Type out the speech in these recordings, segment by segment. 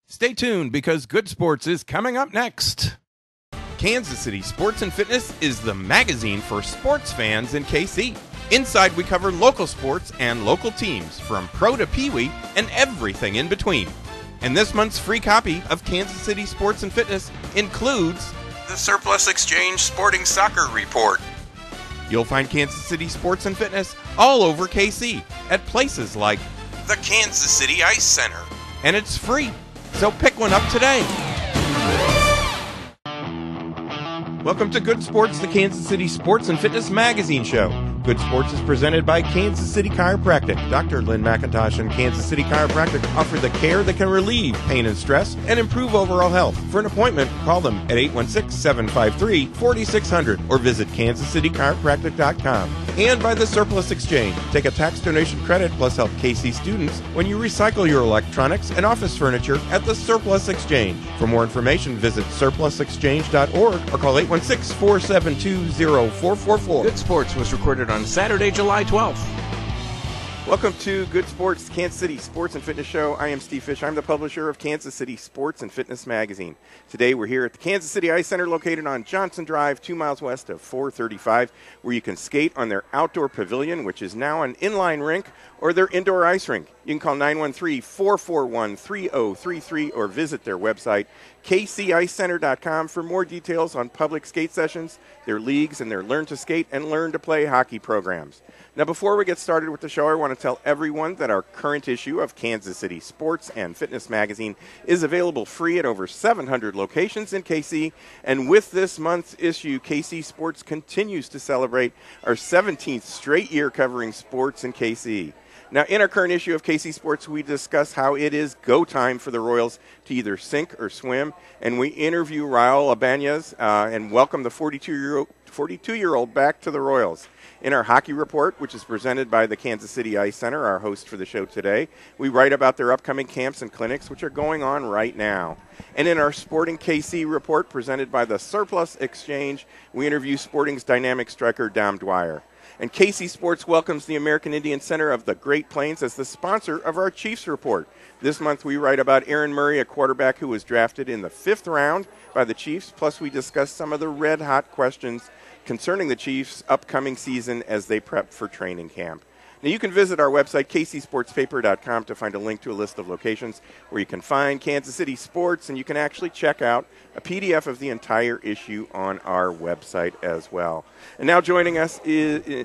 Stay tuned because Good Sports is coming up next. Kansas City Sports and Fitness is the magazine for sports fans in KC. Inside, we cover local sports and local teams from pro to peewee and everything in between. And this month's free copy of Kansas City Sports and Fitness includes the Surplus Exchange Sporting Soccer Report. You'll find Kansas City Sports and Fitness all over KC at places like the Kansas City Ice Center. And it's free, so pick one up today. Welcome to Good Sports, the Kansas City Sports and Fitness magazine show. Good Sports is presented by Kansas City Chiropractic. Dr. Lynn McIntosh and Kansas City Chiropractic offer the care that can relieve pain and stress and improve overall health. For an appointment, call them at 816-753-4600 or visit kansascitychiropractic.com. And by the Surplus Exchange. Take a tax donation credit plus help KC students when you recycle your electronics and office furniture at the Surplus Exchange. For more information, visit surplusexchange.org or call 816-472-0444. Good Sports was recorded on Saturday, July 12th. Welcome to Good Sports, Kansas City Sports and Fitness Show. I am Steve Fish. I'm the publisher of Kansas City Sports and Fitness Magazine. Today we're here at the Kansas City Ice Center located on Johnson Drive, 2 miles west of 435, where you can skate on their outdoor pavilion, which is now an inline rink, or their indoor ice rink. You can call 913-441-3033 or visit their website, kcicecenter.com, for more details on public skate sessions, their leagues, and their Learn to Skate and Learn to Play hockey programs. Now, before we get started with the show, I want to tell everyone that our current issue of Kansas City Sports and Fitness Magazine is available free at over 700 locations in KC. And with this month's issue, KC Sports continues to celebrate our 17th straight year covering sports in KC. Now, in our current issue of KC Sports, we discuss how it is go time for the Royals to either sink or swim, and we interview Raul Ibanez and welcome the 42-year-old back to the Royals. In our hockey report, which is presented by the Kansas City Ice Center, our host for the show today, we write about their upcoming camps and clinics, which are going on right now. And in our Sporting KC report, presented by the Surplus Exchange, we interview Sporting's dynamic striker, Dom Dwyer. And KC Sports welcomes the American Indian Center of the Great Plains as the sponsor of our Chiefs report. This month we write about Aaron Murray, a quarterback who was drafted in the 5th round by the Chiefs, plus we discuss some of the red-hot questions concerning the Chiefs' upcoming season as they prep for training camp. Now, you can visit our website, kcsportspaper.com, to find a link to a list of locations where you can find Kansas City sports, and you can actually check out a PDF of the entire issue on our website as well. And now joining us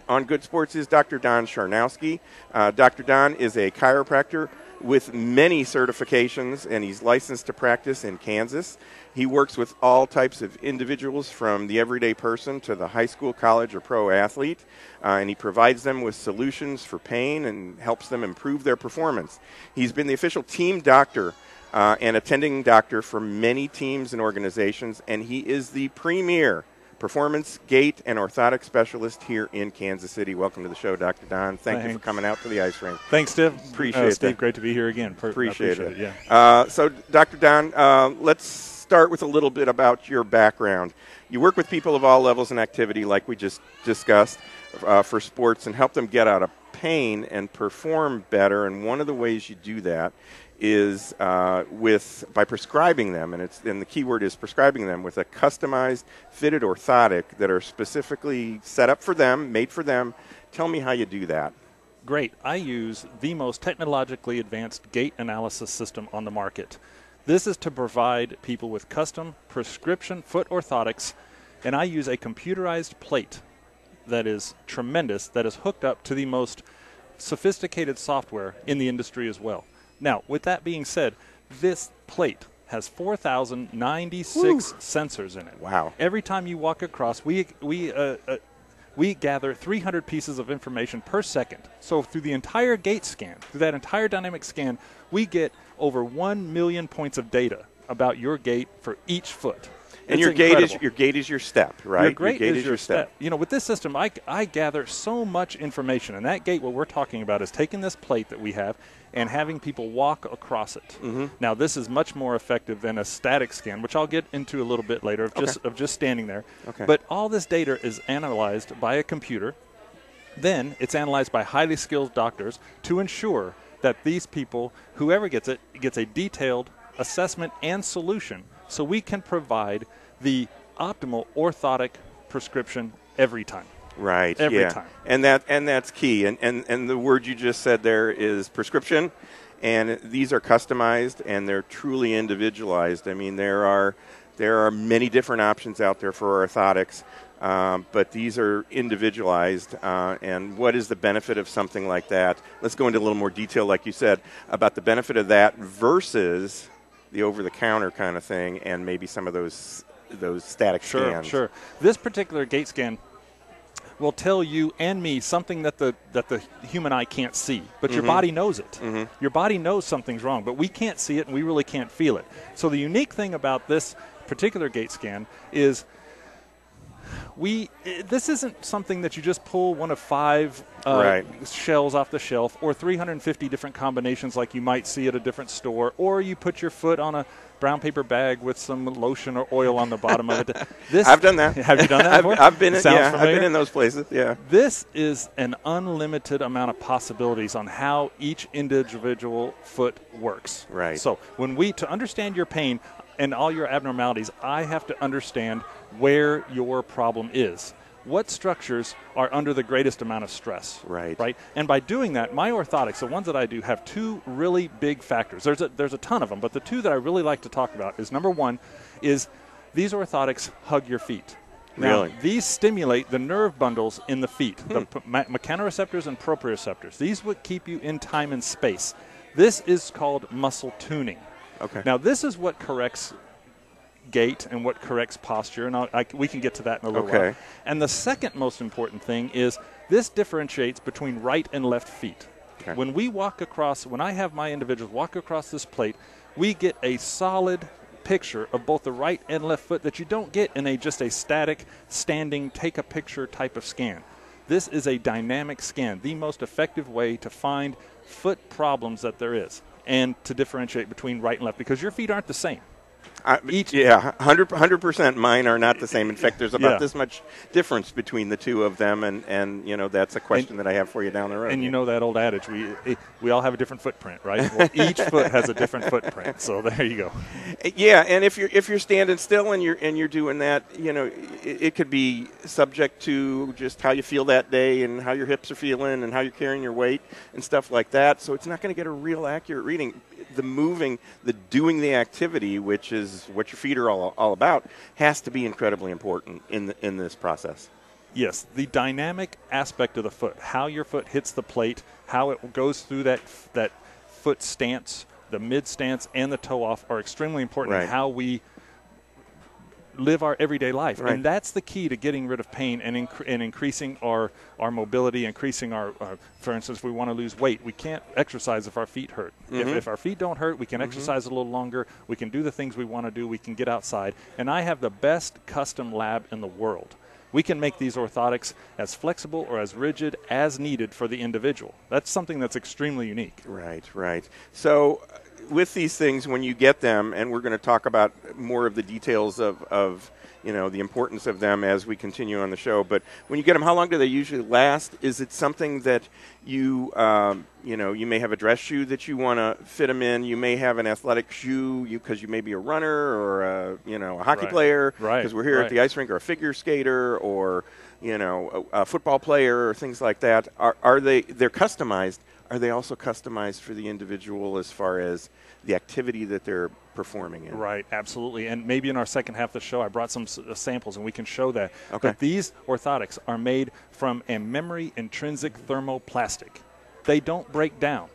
on Good Sports is Dr. Don Sharnowski. Dr. Don is a chiropractor with many certifications, and he's licensed to practice in Kansas. He works with all types of individuals, from the everyday person to the high school, college, or pro athlete, and he provides them with solutions for pain and helps them improve their performance. He's been the official team doctor and attending doctor for many teams and organizations, and he is the premier performance, gait, and orthotic specialist here in Kansas City. Welcome to the show, Dr. Don. Thank you for coming out to the ice rink. Thanks, Steve. Appreciate it. Steve, great to be here again. Appreciate it. Yeah. So, Dr. Don, let's start with a little bit about your background. You work with people of all levels and activity, like we just discussed, for sports, and help them get out of pain and perform better. And one of the ways you do that is by prescribing them, and the key word is prescribing them with a customized, fitted orthotic that are specifically set up for them, made for them. Tell me how you do that. Great. I use the most technologically advanced gait analysis system on the market. This is to provide people with custom prescription foot orthotics, and I use a computerized plate that is tremendous, that is hooked up to the most sophisticated software in the industry as well. Now, with that being said, this plate has 4,096 sensors in it. Wow. Every time you walk across, we gather 300 pieces of information per second. So through the entire gait scan, through that entire dynamic scan, we get over 1 million points of data about your gait for each foot. And your gait is your step, right? Your gait is your step. You know, with this system, I gather so much information. And that gait, what we're talking about, is taking this plate that we have and having people walk across it. Mm-hmm. Now, this is much more effective than a static scan, which I'll get into a little bit later, of just standing there. Okay. But all this data is analyzed by a computer. Then it's analyzed by highly skilled doctors to ensure that these people, whoever gets it, gets a detailed assessment, and solution, so we can provide the optimal orthotic prescription every time. Right. Every time. And that's key. And the word you just said there is prescription. And these are customized and they're truly individualized. I mean, there are many different options out there for orthotics, but these are individualized. And what is the benefit of something like that? Let's go into a little more detail, like you said, about the benefit of that versus the over-the-counter kind of thing, and maybe some of those static scans. Sure. This particular gait scan will tell you and me something that the human eye can't see, but your body knows it. Your body knows something's wrong, but we can't see it and we really can't feel it. So the unique thing about this particular gait scan is this isn't something that you just pull one of 5 shells off the shelf, or 350 different combinations like you might see at a different store, or you put your foot on a brown paper bag with some lotion or oil on the bottom of it. I've done that. Have you done that before? I've been in those places, yeah. This is an unlimited amount of possibilities on how each individual foot works. Right. So to understand your pain and all your abnormalities, I have to understand where your problem is. What structures are under the greatest amount of stress? Right. And by doing that, my orthotics, the ones that I do, have 2 really big factors. There's a ton of them, but the 2 that I really like to talk about is, number 1, is these orthotics hug your feet. Now, really? These stimulate the nerve bundles in the feet, the mechanoreceptors and proprioceptors. These would keep you in time and space. This is called muscle tuning. Okay. Now, this is what corrects gait and what corrects posture, and we can get to that in a little while. And the second most important thing is this differentiates between right and left feet. Okay. When I have my individuals walk across this plate, we get a solid picture of both the right and left foot that you don't get in just a static, standing, take a picture type of scan. This is a dynamic scan, the most effective way to find foot problems that there is, and to differentiate between right and left, because your feet aren't the same. 100% mine are not the same. In fact, there's about this much difference between the 2 of them, and that's a question that I have for you down the road. And you know that old adage, we all have a different footprint, right? Well, each foot has a different footprint, so there you go. Yeah, and if you're standing still and you're doing that, it could be subject to just how you feel that day and how your hips are feeling and how you're carrying your weight and stuff like that. So it's not going to get a real accurate reading. The doing the activity, which is what your feet are all about, has to be incredibly important in this process. Yes, the dynamic aspect of the foot, how your foot hits the plate, how it goes through that foot stance, the mid stance, and the toe off are extremely important in how we live our everyday life. Right. And that's the key to getting rid of pain and increasing our mobility, increasing our, for instance, we want to lose weight. We can't exercise if our feet hurt. If our feet don't hurt, we can exercise a little longer. We can do the things we want to do. We can get outside. And I have the best custom lab in the world. We can make these orthotics as flexible or as rigid as needed for the individual. That's something that's extremely unique. Right. So with these things, when you get them, and we're going to talk about more of the details of the importance of them as we continue on the show, but when you get them, how long do they usually last? Is it something that you may have a dress shoe that you want to fit them in? You may have an athletic shoe because you may be a runner or a hockey player, because we're here at the ice rink, or a figure skater, or a football player, or things like that. They're customized? Are they also customized for the individual as far as the activity that they're performing in? Right, absolutely. And maybe in our second half of the show, I brought some samples, and we can show that. Okay. But these orthotics are made from a memory intrinsic thermoplastic. They don't break down.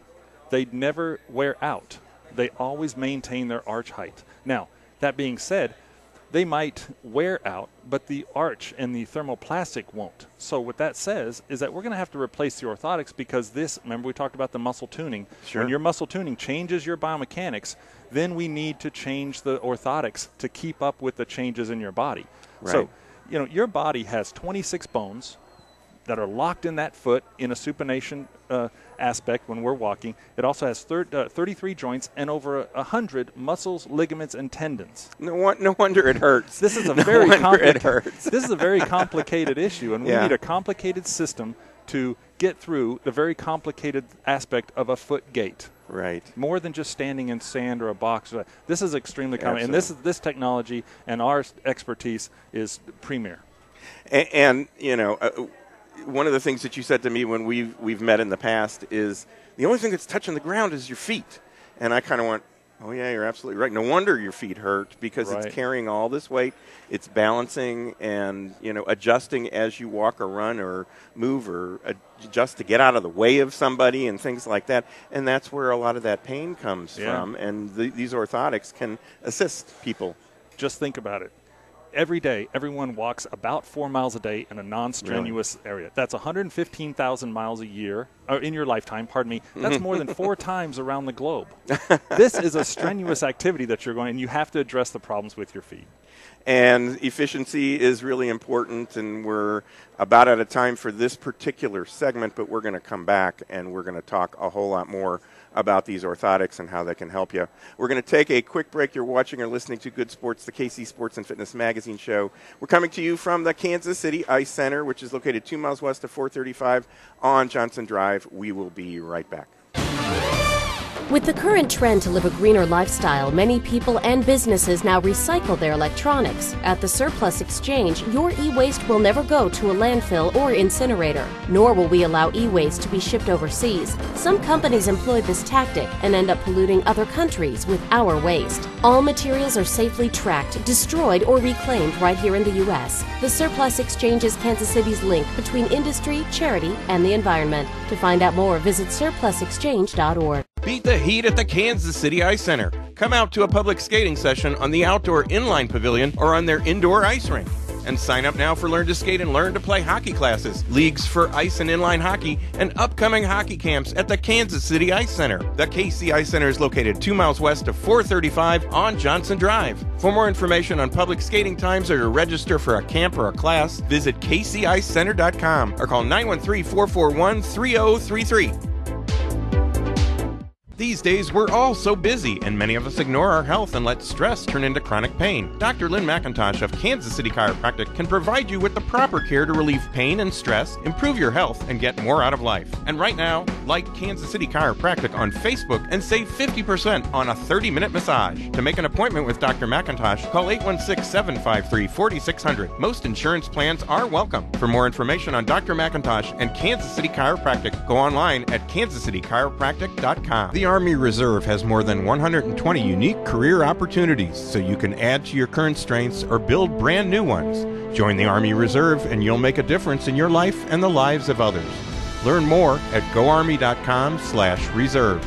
They never wear out. They always maintain their arch height. Now, that being said, they might wear out, but the arch and the thermoplastic won't. So what that says is that we're going to have to replace the orthotics, because remember we talked about the muscle tuning. Sure. When your muscle tuning changes your biomechanics, then we need to change the orthotics to keep up with the changes in your body. Right. So, your body has 26 bones that are locked in that foot in a supination aspect when we're walking. It also has 33 joints and over 100 muscles, ligaments, and tendons. No wonder it hurts. This is a very complicated issue, and we need a complicated system to get through the very complicated aspect of a foot gait. Right. More than just standing in sand or a box. This is extremely common. And this technology and our expertise is premier. And one of the things that you said to me when we've met in the past is the only thing that's touching the ground is your feet. And I kind of went, oh, yeah, you're absolutely right. No wonder your feet hurt, because it's carrying all this weight. It's balancing and, adjusting as you walk or run or move or adjust to get out of the way of somebody and things like that. And that's where a lot of that pain comes from. And these orthotics can assist people. Just think about it. Every day, everyone walks about 4 miles a day in a non-strenuous area. That's 115,000 miles a year, or in your lifetime, pardon me. That's more than 4 times around the globe. This is a strenuous activity that you're going, and you have to address the problems with your feet. And efficiency is really important, and we're about out of time for this particular segment, but we're going to come back and we're going to talk a whole lot more about these orthotics and how they can help you. We're going to take a quick break. You're watching or listening to Good Sports, the KC Sports and Fitness Magazine show. We're coming to you from the Kansas City Ice Center, which is located 2 miles west of 435 on Johnson Drive. We will be right back. With the current trend to live a greener lifestyle, many people and businesses now recycle their electronics. At the Surplus Exchange, your e-waste will never go to a landfill or incinerator, nor will we allow e-waste to be shipped overseas. Some companies employ this tactic and end up polluting other countries with our waste. All materials are safely tracked, destroyed, or reclaimed right here in the U.S. The Surplus Exchange is Kansas City's link between industry, charity, and the environment. To find out more, visit surplusexchange.org. Beat the heat at the Kansas City Ice Center. Come out to a public skating session on the outdoor inline pavilion or on their indoor ice rink. And sign up now for Learn to Skate and Learn to Play hockey classes, leagues for ice and inline hockey, and upcoming hockey camps at the Kansas City Ice Center. The KC Ice Center is located 2 miles west of 435 on Johnson Drive. For more information on public skating times or to register for a camp or a class, visit kcicecenter.com or call 913-441-3033. These days, we're all so busy, and many of us ignore our health and let stress turn into chronic pain. Dr. Lynn McIntosh of Kansas City Chiropractic can provide you with the proper care to relieve pain and stress, improve your health, and get more out of life. And right now, like Kansas City Chiropractic on Facebook and save 50% on a 30-minute massage. To make an appointment with Dr. McIntosh, call 816-753-4600. Most insurance plans are welcome. For more information on Dr. McIntosh and Kansas City Chiropractic, go online at kansascitychiropractic.com. The Army Reserve has more than 120 unique career opportunities, so you can add to your current strengths or build brand new ones. Join the Army Reserve and you'll make a difference in your life and the lives of others. Learn more at goarmy.com/reserve.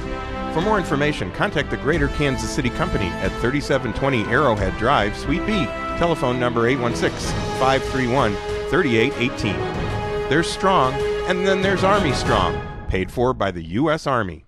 For more information, contact the Greater Kansas City Company at 3720 Arrowhead Drive, Suite B. Telephone number 816-531-3818. There's Strong, and then there's Army Strong, paid for by the U.S. Army.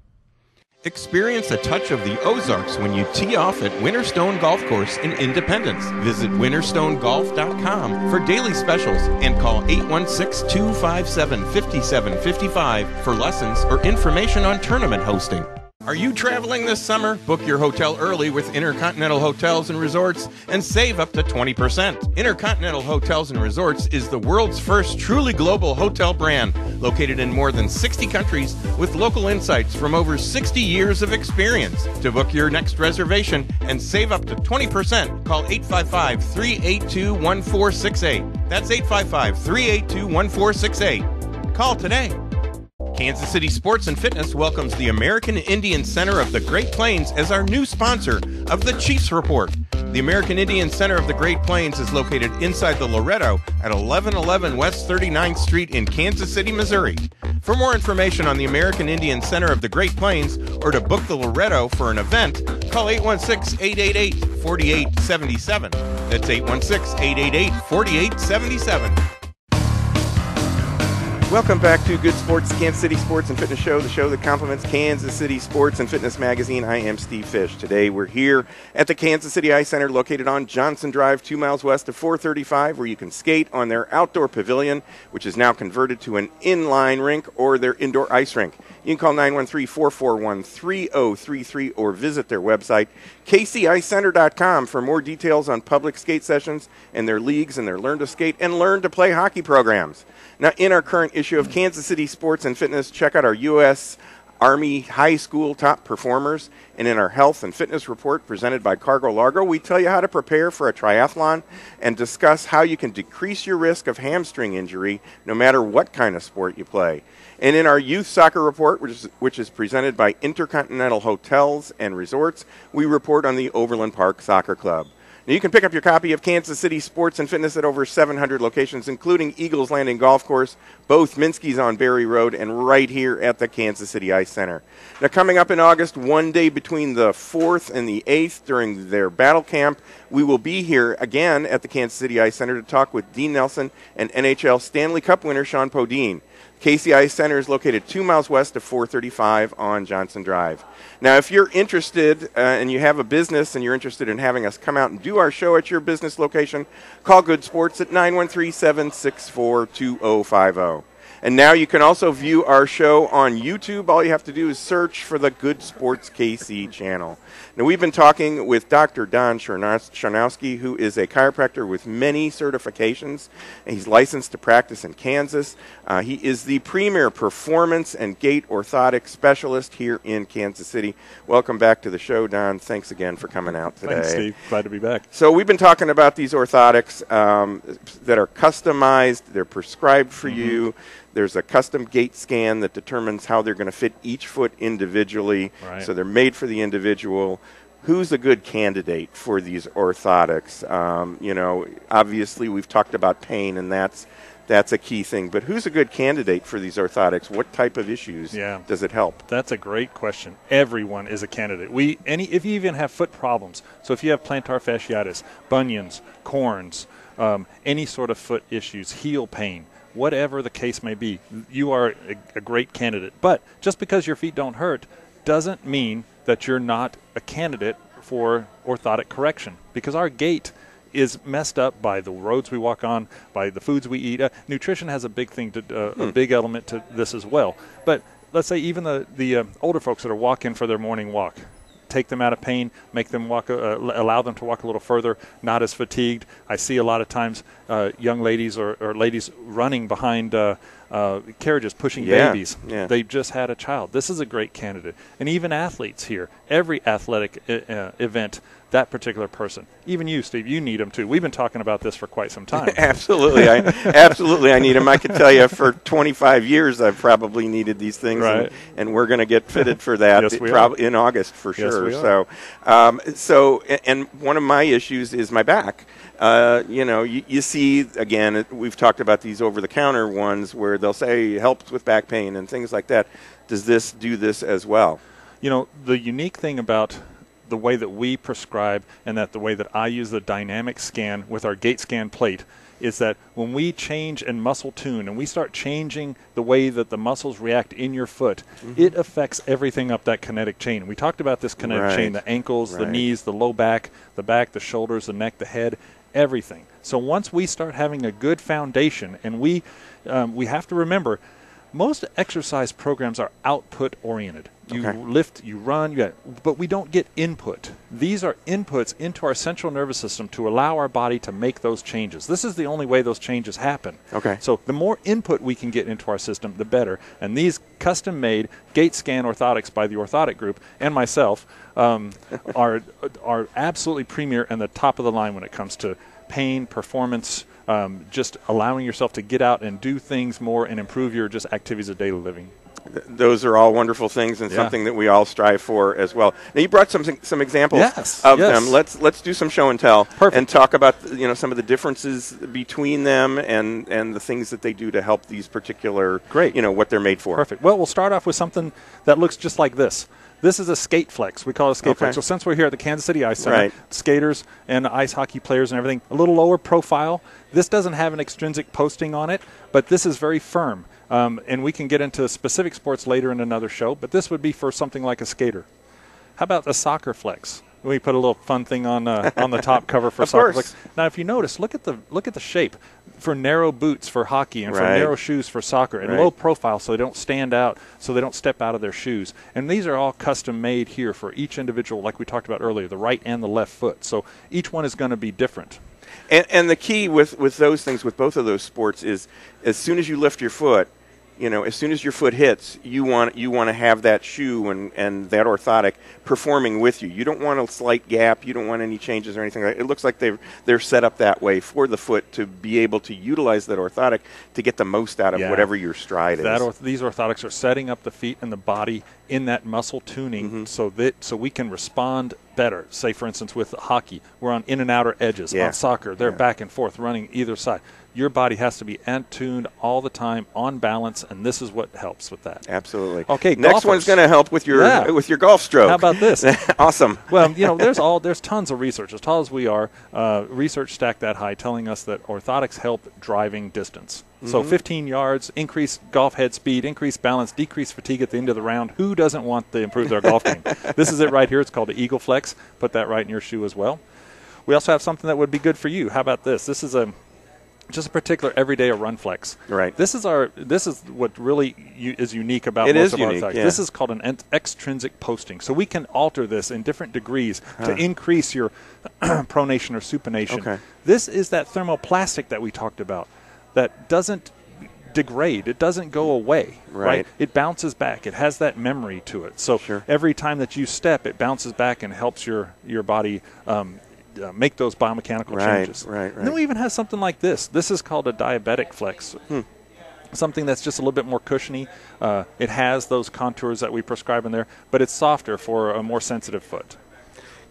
Experience a touch of the Ozarks when you tee off at Winterstone Golf Course in Independence. Visit winterstonegolf.com for daily specials and call 816-257-5755 for lessons or information on tournament hosting. Are you traveling this summer? Book your hotel early with Intercontinental Hotels and Resorts and save up to 20%. Intercontinental Hotels and Resorts is the world's first truly global hotel brand, located in more than 60 countries with local insights from over 60 years of experience. To book your next reservation and save up to 20%, call 855-382-1468. That's 855-382-1468. Call today. Kansas City Sports and Fitness welcomes the American Indian Center of the Great Plains as our new sponsor of the Chiefs Report. The American Indian Center of the Great Plains is located inside the Loretto at 1111 West 39th Street in Kansas City, Missouri. For more information on the American Indian Center of the Great Plains or to book the Loretto for an event, call 816-888-4877. That's 816-888-4877. Welcome back to Good Sports, Kansas City Sports and Fitness Show, the show that complements Kansas City Sports and Fitness Magazine. I am Steve Fish. Today we're here at the Kansas City Ice Center, located on Johnson Drive, 2 miles west of 435, where you can skate on their outdoor pavilion, which is now converted to an inline rink, or their indoor ice rink. You can call 913-441-3033 or visit their website, KCICenter.com for more details on public skate sessions and their leagues and their Learn to Skate and Learn to Play hockey programs. Now, in our current issue of Kansas City Sports and Fitness, check out our U.S. Army High School top performers. And in our health and fitness report presented by Cargo Largo, we tell you how to prepare for a triathlon and discuss how you can decrease your risk of hamstring injury no matter what kind of sport you play. And in our youth soccer report, which is presented by Intercontinental Hotels and Resorts, we report on the Overland Park Soccer Club. Now, you can pick up your copy of Kansas City Sports and Fitness at over 700 locations, including Eagles Landing Golf Course, both Minsky's on Berry Road, and right here at the Kansas City Ice Center. Now, coming up in August, one day between the 4th and the 8th during their battle camp, we will be here again at the Kansas City Ice Center to talk with Dean Nelson and NHL Stanley Cup winner Sean Podine. KCI Center is located 2 miles west of 435 on Johnson Drive. Now, if you're interested and you have a business and you're interested in having us come out and do our show at your business location, call Good Sports at 913-764-2050. And now you can also view our show on YouTube. All you have to do is search for the Good Sports KC channel. Now, we've been talking with Dr. Don Sharnowski, who is a chiropractor with many certifications. He's licensed to practice in Kansas. He is the premier performance and gait orthotic specialist here in Kansas City. Welcome back to the show, Don. Thanks again for coming out today. Thanks, Steve. Glad to be back. So we've been talking about these orthotics that are customized. They're prescribed for you. There's a custom gait scan that determines how they're going to fit each foot individually. Right. So they're made for the individual. Who's a good candidate for these orthotics? Obviously we've talked about pain, and that's a key thing. But who's a good candidate for these orthotics? What type of issues does it help? That's a great question. Everyone is a candidate. If you even have foot problems, so if you have plantar fasciitis, bunions, corns, any sort of foot issues, heel pain, whatever the case may be, you are a great candidate. But just because your feet don't hurt doesn't mean that you're not a candidate for orthotic correction, because our gait is messed up by the roads we walk on, by the foods we eat. Nutrition has a big thing a big element to this as well. But let's say even the older folks that are walking for their morning walk, take them out of pain, make them walk, allow them to walk a little further, not as fatigued. I see a lot of times young ladies or ladies running behind carriages, pushing babies. Yeah. They've just had a child. This is a great candidate. And even athletes here, every athletic event, that particular person. Even you, Steve, you need them too. We've been talking about this for quite some time. Absolutely. I need them. I can tell you for 25 years I've probably needed these things, right. and we're going to get fitted for that Yes, in August for sure. Yes, we are. So one of my issues is my back. You see, again, we've talked about these over-the-counter ones where they'll say helps with back pain and things like that. Does this do this as well? The unique thing about the way that we prescribe and that the way that I use the dynamic scan with our gait scan plate is that when we change and muscle tune and we start changing the way that the muscles react in your foot, it affects everything up that kinetic chain. We talked about this kinetic chain, the ankles, the knees, the low back, the shoulders, the neck, the head, everything. So once we start having a good foundation, and we have to remember, most exercise programs are output oriented. You lift, you run, but we don't get input. These are inputs into our central nervous system to allow our body to make those changes. This is the only way those changes happen. Okay. So the more input we can get into our system, the better. And these custom-made gait scan orthotics by the Orthotic Group and myself are absolutely premier and the top of the line when it comes to pain, performance, just allowing yourself to get out and do things more and improve your just activities of daily living. Those are all wonderful things and something that we all strive for as well. Now, you brought some examples of them. Let's do some show and tell. Perfect. And talk about some of the differences between them and the things that they do to help these particular what they're made for. Perfect. Well, we'll start off with something that looks just like this. This is a skate flex. We call it a skate flex. So since we're here at the Kansas City Ice Center, skaters and ice hockey players and everything, a little lower profile. This doesn't have an extrinsic posting on it, but this is very firm. And we can get into specific sports later in another show, but this would be for something like a skater. How about the soccer flex? We put a little fun thing on the top cover for soccer flex. Now, if you notice, look at the shape. for narrow boots for hockey and for Right. narrow shoes for soccer and Right. low profile so they don't stand out, so they don't step out of their shoes. And these are all custom made here for each individual, like we talked about earlier, the right and the left foot. So each one is going to be different. And the key with those things, with both of those sports, is as soon as you lift your foot, as soon as your foot hits, you want to have that shoe and that orthotic performing with you. You don't want a slight gap. You don't want any changes or anything like that. It looks like they're set up that way for the foot to be able to utilize that orthotic to get the most out of whatever your stride is. These orthotics are setting up the feet and the body in that muscle tuning so we can respond better. Say, for instance, with hockey, we're on in and outer edges. Yeah. On soccer, they're back and forth running either side. Your body has to be tuned all the time, on balance, and this is what helps with that. Absolutely. Okay, next golfers. one's going to help with your golf stroke. How about this? Awesome. Well, there's tons of research. As tall as we are, research stacked that high, telling us that orthotics help driving distance. So 15 yards, increase golf head speed, increase balance, decrease fatigue at the end of the round. Who doesn't want to improve their golf game? This is it right here. It's called the Eagle Flex. Put that right in your shoe as well. We also have something that would be good for you. How about this? This is just a particular everyday run flex. Right. This is what really is unique about It most is of our unique, orthotics. yeah. This is called an extrinsic posting. So we can alter this in different degrees to increase your pronation or supination. Okay. This is that thermoplastic that we talked about that doesn't degrade. It doesn't go away. Right. It bounces back. It has that memory to it. So every time that you step, it bounces back and helps your body make those biomechanical changes. Right. And then we even have something like this. This is called a diabetic flex. Something that's just a little bit more cushiony. It has those contours that we prescribe in there, but it's softer for a more sensitive foot.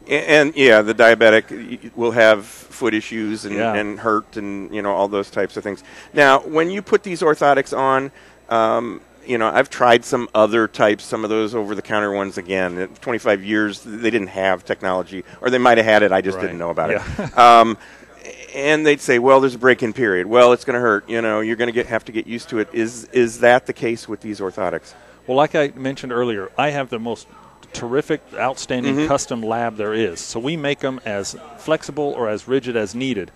And the diabetic will have foot issues and hurt and all those types of things. Now, when you put these orthotics on, I've tried some other types, some of those over-the-counter ones. Again, in 25 years, they didn't have technology, or they might have had it. I just didn't know about it. And they'd say, well, there's a break-in period. Well, it's going to hurt. You're going to have to get used to it. Is that the case with these orthotics? Well, like I mentioned earlier, I have the most terrific, outstanding custom lab there is. So we make them as flexible or as rigid as needed.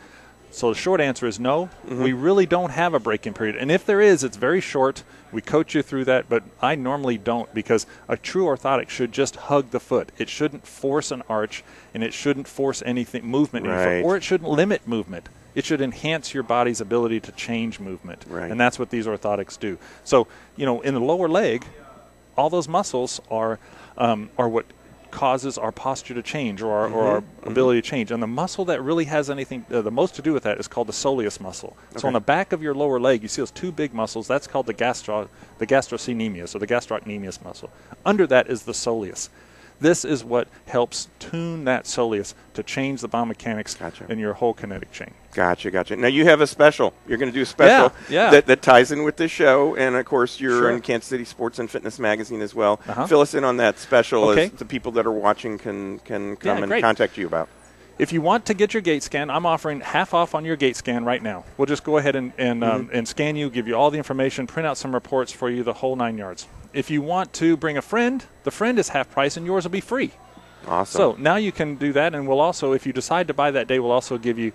So the short answer is no. We really don't have a break-in period. And if there is, it's very short. We coach you through that, but I normally don't, because a true orthotic should just hug the foot. It shouldn't force an arch, and it shouldn't force movement in your foot, or it shouldn't limit movement. It should enhance your body's ability to change movement. Right. And that's what these orthotics do. So, in the lower leg, all those muscles are what causes our posture to change, or our ability to change. And the muscle that really has anything the most to do with that is called the soleus muscle. So on the back of your lower leg, you see those two big muscles. That's called the gastrocnemius, or the gastrocnemius muscle. Under that is the soleus. This is what helps tune that soleus to change the biomechanics in your whole kinetic chain. Gotcha. Now, you have a special. You're going to do a special that ties in with this show. And, of course, you're in Kansas City Sports and Fitness Magazine as well. Fill us in on that special as the people that are watching can come and contact you about. If you want to get your gait scan, I'm offering half off on your gait scan right now. We'll just go ahead and scan you, give you all the information, print out some reports for you, the whole 9 yards. If you want to bring a friend, the friend is half price and yours will be free. Awesome. So now you can do that, and we'll also, if you decide to buy that day, we'll also give you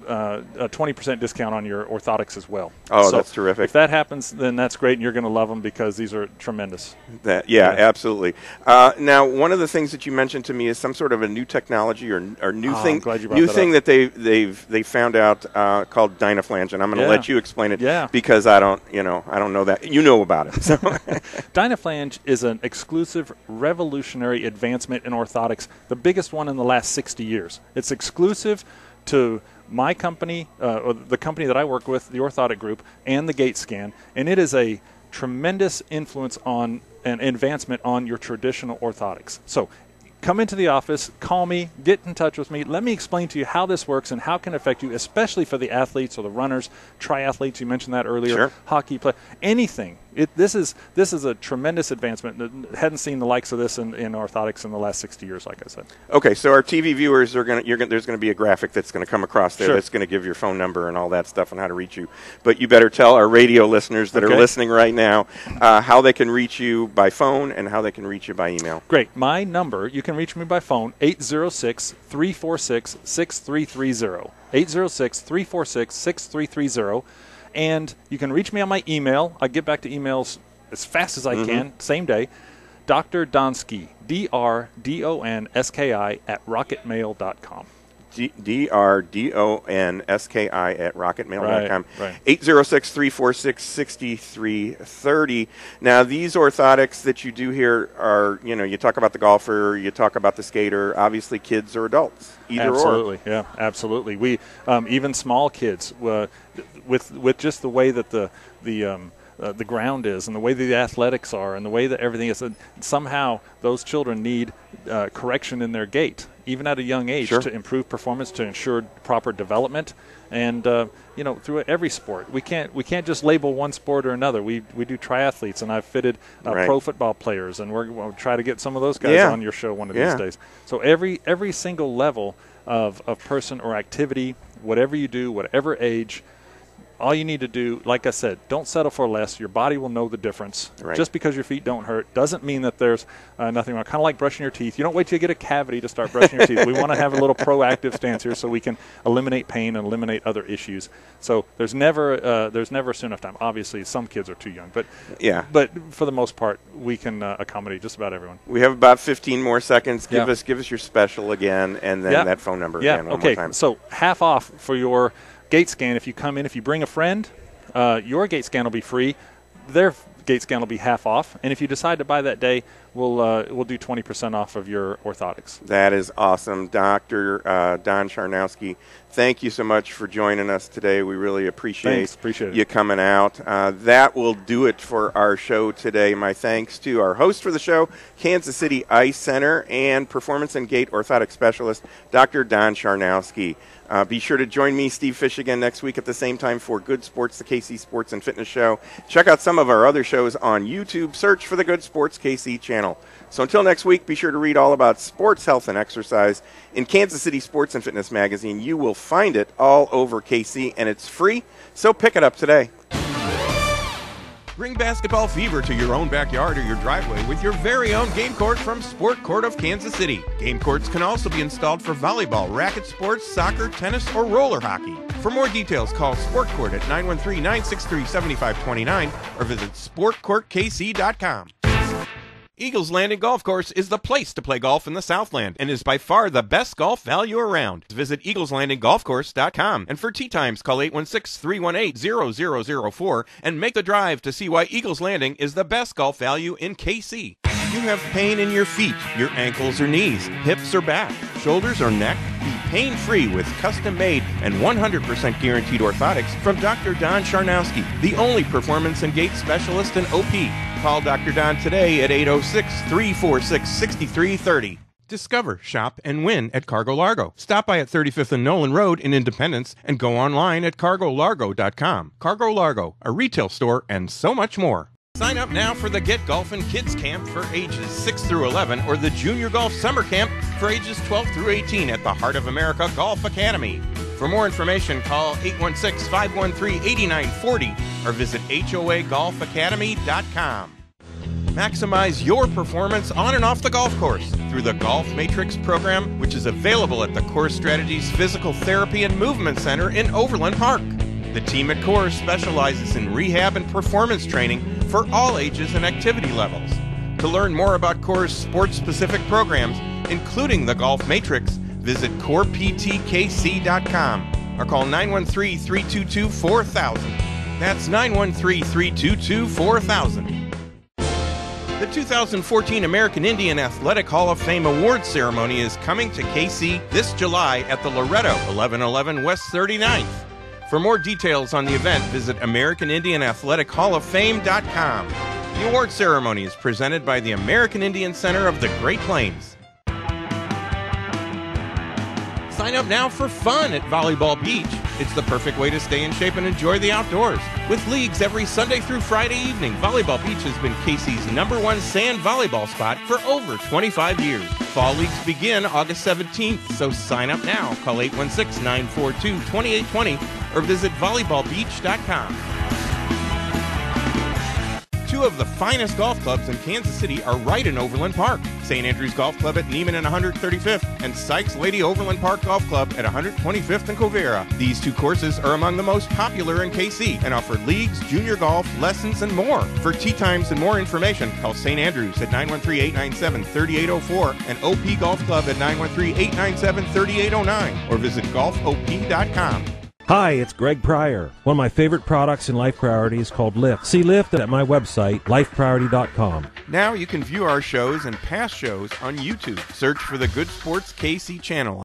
a 20% discount on your orthotics as well. Oh, so that's terrific. If that happens, then that's great, and you're going to love them because these are tremendous. Absolutely. Now, one of the things that you mentioned to me is some sort of a new technology or new thing, that they found out called Dynaflange, and I'm going to let you explain it because I don't know that. You know about it. So. Dynaflange is an exclusive, revolutionary advancement in orthotics, the biggest one in the last 60 years. It's exclusive to my company, or the company that I work with, the Orthotic Group, and the Gait Scan, and it is a tremendous influence on an advancement on your traditional orthotics. So come into the office, call me, get in touch with me. Let me explain to you how this works and how it can affect you, especially for the athletes or the runners, triathletes, you mentioned that earlier, hockey play, anything. This is a tremendous advancement. Hadn't seen the likes of this in orthotics in the last 60 years, like I said. Okay, so our TV viewers there's going to be a graphic that's going to come across there that's going to give your phone number and all that stuff and how to reach you. But you better tell our radio listeners that are listening right now how they can reach you by phone and how they can reach you by email. Great. My number, you can can reach me by phone, 806-346-6330. 806-346-6330. And you can reach me on my email. I get back to emails as fast as I can, same day. Dr. Donski, DRDONSKI @rocketmail.com. DRDONSKI @rocketmail.com. Right. 806-346-6330. Now, these orthotics that you do here are, you talk about the golfer, you talk about the skater, obviously kids or adults, either absolutely. or. Yeah, absolutely. We even small kids with just the way that the ground is and the way that the athletics are and the way that everything is, somehow those children need correction in their gait, even at a young age, to improve performance, to ensure proper development. And through every sport, we can't just label one sport or another. We do triathletes, and I've fitted pro football players, and we'll try to get some of those guys on your show one of these days. So every single level of person or activity, whatever you do, whatever age, all you need to do, like I said, don't settle for less. Your body will know the difference. Right. Just because your feet don't hurt doesn't mean that there's nothing wrong. Kind of like brushing your teeth. You don't wait till you get a cavity to start brushing your teeth. We want to have a little proactive stance here so we can eliminate pain and eliminate other issues. So there's never soon enough time. Obviously, some kids are too young, but for the most part, we can accommodate just about everyone. We have about 15 more seconds. Give us your special again, and then that phone number again one more time. So half off for your gait scan. If you come in, if you bring a friend, your gait scan will be free. Their gait scan will be half off. And if you decide to buy that day, we'll do 20% off of your orthotics. That is awesome. Dr. Don Sharnowski, thank you so much for joining us today. We really appreciate you coming out. That will do it for our show today. My thanks to our host for the show, Kansas City Ice Center, and Performance and Gait Orthotic Specialist, Dr. Don Sharnowski. Be sure to join me, Steve Fish, again next week at the same time for Good Sports, the KC Sports and Fitness Show. Check out some of our other shows on YouTube. Search for the Good Sports KC channel. So until next week, be sure to read all about sports, health, and exercise in Kansas City Sports and Fitness Magazine. You will find it all over KC, and it's free, so pick it up today. Bring basketball fever to your own backyard or your driveway with your very own game court from Sport Court of Kansas City. Game courts can also be installed for volleyball, racket sports, soccer, tennis, or roller hockey. For more details, call Sport Court at 913-963-7529 or visit sportcourtkc.com. Eagles Landing Golf Course is the place to play golf in the Southland and is by far the best golf value around. Visit eagleslandinggolfcourse.com, and for tee times, call 816-318-0004 and make the drive to see why Eagles Landing is the best golf value in KC. You have pain in your feet, your ankles or knees, hips or back, shoulders or neck? Be pain-free with custom-made and 100% guaranteed orthotics from Dr. Don Sharnowski, the only performance and gait specialist in OP. Call Dr. Don today at 806-346-6330. Discover, shop, and win at Cargo Largo. Stop by at 35th and Nolan Road in Independence and go online at cargolargo.com. Cargo Largo, a retail store, and so much more. Sign up now for the Get Golfin' Kids Camp for ages 6 through 11 or the Junior Golf Summer Camp for ages 12 through 18 at the Heart of America Golf Academy. For more information, call 816-513-8940 or visit HOAGolfacademy.com. Maximize your performance on and off the golf course through the Golf Matrix program, which is available at the Core Strategies Physical Therapy and Movement Center in Overland Park. The team at Core specializes in rehab and performance training for all ages and activity levels. To learn more about Core's sports-specific programs, including the Golf Matrix, visit coreptkc.com or call 913-322-4000. That's 913-322-4000. The 2014 American Indian Athletic Hall of Fame Awards Ceremony is coming to KC this July at the Loretto, 1111 West 39th. For more details on the event, visit AmericanIndianAthleticHallOfFame.com. The award ceremony is presented by the American Indian Center of the Great Plains. Sign up now for fun at Volleyball Beach. It's the perfect way to stay in shape and enjoy the outdoors. With leagues every Sunday through Friday evening, Volleyball Beach has been KC's #1 sand volleyball spot for over 25 years. Fall leagues begin August 17th, so sign up now. Call 816-942-2820 or visit volleyballbeach.com. 2 Two of the finest golf clubs in Kansas City are right in Overland Park. St. Andrews Golf Club at Neiman and 135th, and Sykes Lady Overland Park Golf Club at 125th and Covera. These two courses are among the most popular in KC and offer leagues, junior golf, lessons, and more. For tee times and more information, call St. Andrews at 913-897-3804 and OP Golf Club at 913-897-3809 or visit golfop.com. Hi, it's Greg Pryor. One of my favorite products in Life Priority is called Lift. See Lift at my website, lifepriority.com. Now you can view our shows and past shows on YouTube. Search for the Good Sports KC channel.